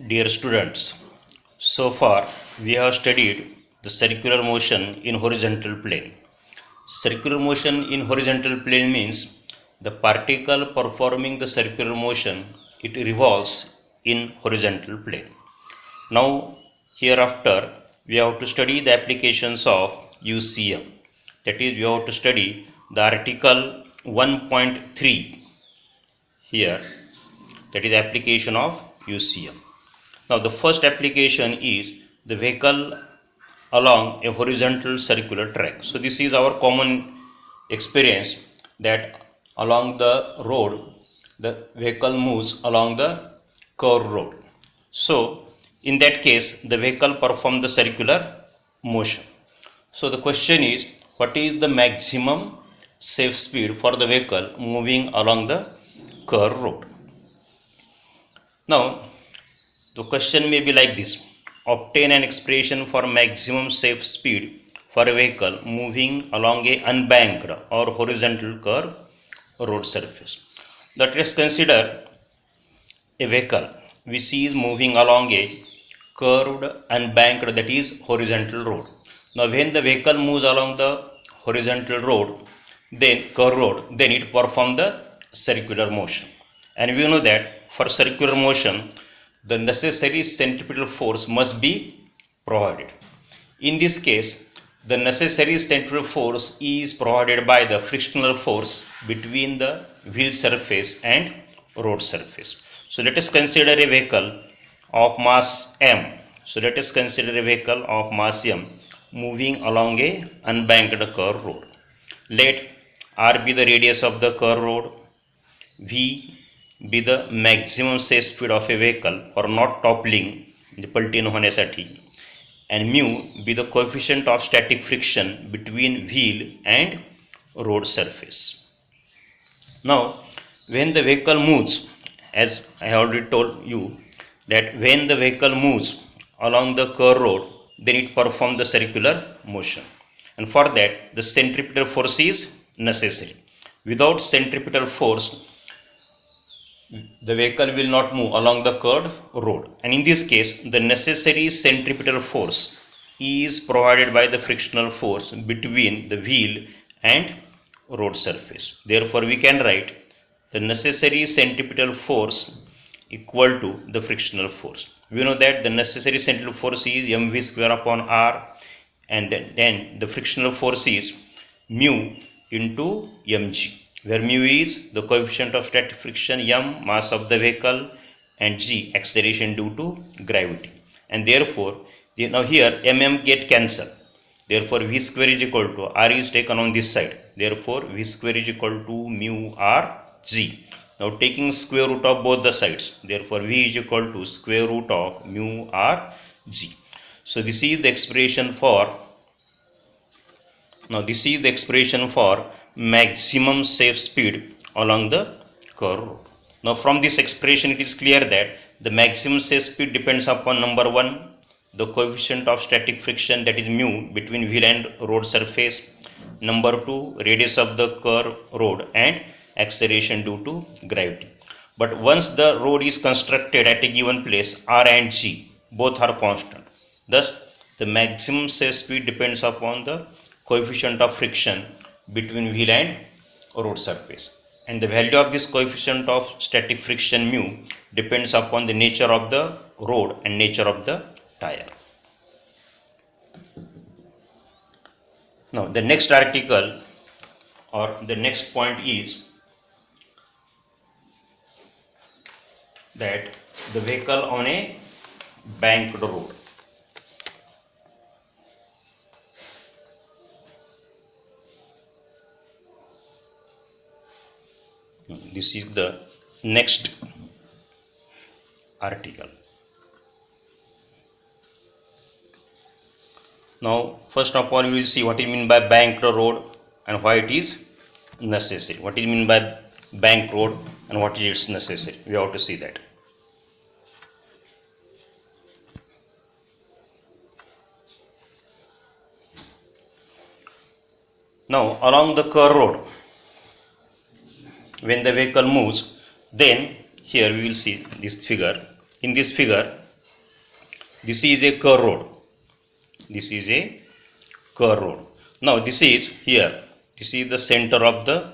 Dear students, so far we have studied the circular motion in horizontal plane. Circular motion in horizontal plane means the particle performing the circular motion, it revolves in horizontal plane. Now hereafter we have to study the applications of UCM. That is, we have to study the article 1.3 here, that is application of UCM. Now the first application is the vehicle along a horizontal circular track. So this is our common experience that along the road the vehicle moves along the curved road. So in that case the vehicle performs the circular motion. So the question is, what is the maximum safe speed for the vehicle moving along the curved road? Now the question may be like this: obtain an expression for maximum safe speed for a vehicle moving along a unbanked or horizontal curved road surface. Let us consider a vehicle which is moving along a curved unbanked, that is horizontal road. Now when the vehicle moves along the horizontal road, then curved road, then it performs the circular motion. And we know that for circular motion the necessary centripetal force must be provided. In this case, the necessary centripetal force is provided by the frictional force between the wheel surface and road surface. So let us consider a vehicle of mass m. So let us consider a vehicle of mass m moving along a unbanked curved road. Let r be the radius of the curved road, v be the maximum safe speed of a vehicle for not toppling, पलटी न होण्यासाठी, and mu be the coefficient of static friction between wheel and road surface. Now when the vehicle moves, as I have already told you that when the vehicle moves along the curved road, then it performs the circular motion, and for that the centripetal force is necessary. Without centripetal force the vehicle will not move along the curved road, and in this case the necessary centripetal force is provided by the frictional force between the wheel and road surface. Therefore we can write the necessary centripetal force equal to the frictional force. We know that the necessary centripetal force is mv square upon r, and then the frictional force is mu into mg, where mu is the coefficient of static friction, m mass of the vehicle, and g acceleration due to gravity. And therefore now here get cancelled, therefore v square is equal to r is taken on this side, therefore v square is equal to mu r g. Now taking square root of both the sides, therefore v is equal to square root of mu r g. So this is the expression for maximum safe speed along the curved road. Now from this expression it is clear that the maximum safe speed depends upon, number one, the coefficient of static friction, that is mu, between wheel and road surface, number two, radius of the curved road, and acceleration due to gravity. But once the road is constructed at a given place, r and g both are constant. Thus the maximum safe speed depends upon the coefficient of friction between wheel and road surface, and the value of this coefficient of static friction mu depends upon the nature of the road and nature of the tire. Now the next article or the next point is that the vehicle on a banked road. This is the next article. Now first of all we will see what is meant by banked road and why it is necessary. What is meant by banked road and what is its necessary? We have to see that. Now along the curved road, when the vehicle moves, then here we will see this figure. In this figure This is a curve road. This is a curve road. Now this is here. This is the center of the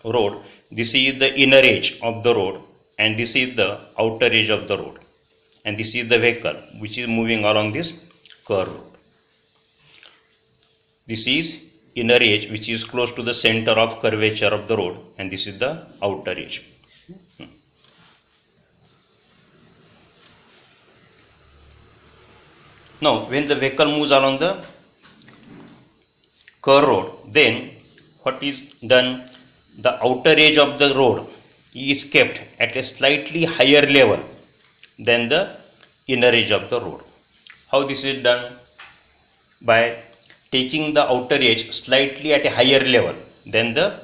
road. This is the inner edge of the road, and this is the outer edge of the road. And this is the vehicle which is moving along this curve road. This is inner edge which is close to the center of curvature of the road, and this is the outer edge. Now when the vehicle moves along the curve road, then what is done? The outer edge of the road is kept at a slightly higher level than the inner edge of the road. How this is done? By taking the outer edge slightly at a higher level than the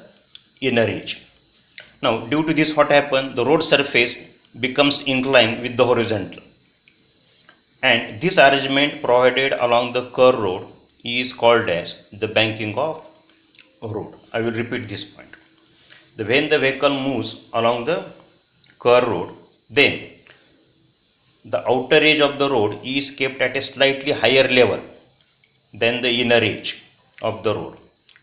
inner edge. Now due to this, what happens? The road surface becomes inclined with the horizontal, and this arrangement provided along the curve road is called as the banking of road. I will repeat this point. When the vehicle moves along the curve road, then the outer edge of the road is kept at a slightly higher level than the inner edge of the road.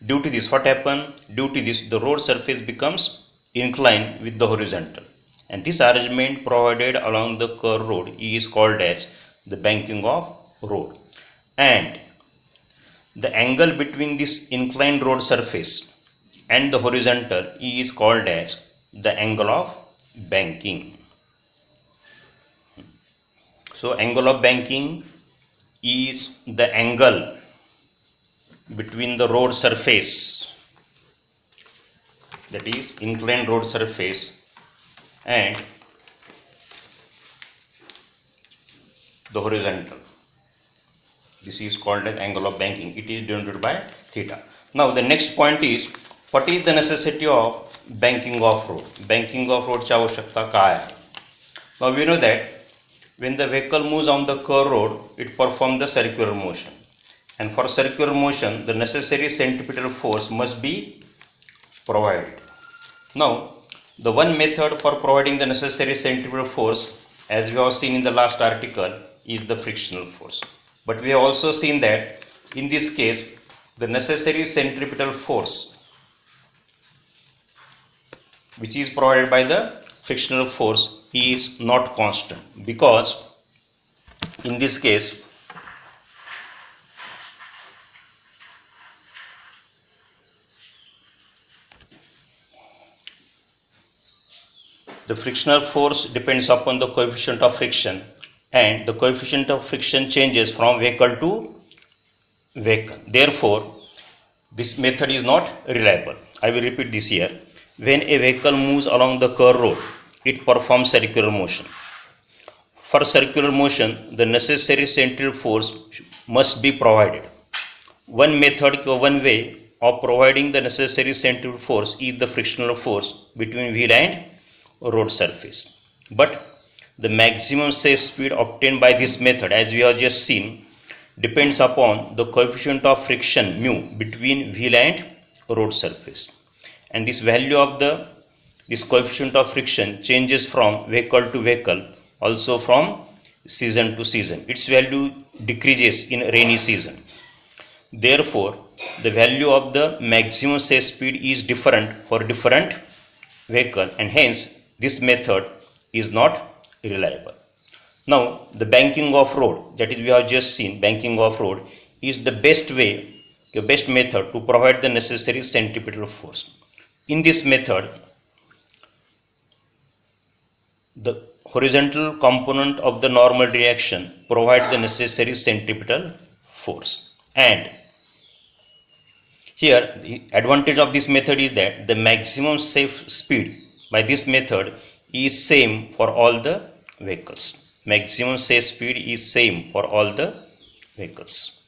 Due to this, what happens? Due to this, the road surface becomes inclined with the horizontal, and this arrangement provided along the curve road is called as the banking of road. And the angle between this inclined road surface and the horizontal is called as the angle of banking. So angle of banking is the angle between the road surface, that is inclined road surface, and the horizontal. This is called as angle of banking. It is denoted by theta. Now the next point is, what is the necessity of banking of road? Banking of road ची आवश्यकता काय आहे? Now we know that when the vehicle moves on the curve road, it performs the circular motion, and for circular motion the necessary centripetal force must be provided. Now the one method for providing the necessary centripetal force, as we have seen in the last article, is the frictional force. But we have also seen that in this case the necessary centripetal force which is provided by the frictional force is not constant, because in this case the frictional force depends upon the coefficient of friction, and the coefficient of friction changes from vehicle to vehicle. Therefore, this method is not reliable. I will repeat this here. When a vehicle moves along the curve road, it performs circular motion. For circular motion, the necessary centripetal force must be provided. One method or one way of providing the necessary centripetal force is the frictional force between wheel and road surface. But the maximum safe speed obtained by this method, as we have just seen, depends upon the coefficient of friction mu between wheel and road surface, and this value of this coefficient of friction changes from vehicle to vehicle, also from season to season. Its value decreases in rainy season. Therefore, the value of the maximum safe speed is different for different vehicle, and hence this method is not reliable. Now the banking of road, that is we have just seen, banking of road is the best way, the best method to provide the necessary centripetal force. In this method, the horizontal component of the normal reaction provides the necessary centripetal force, and here the advantage of this method is that the maximum safe speed by this method is same for all the vehicles. Maximum safe speed is same for all the vehicles.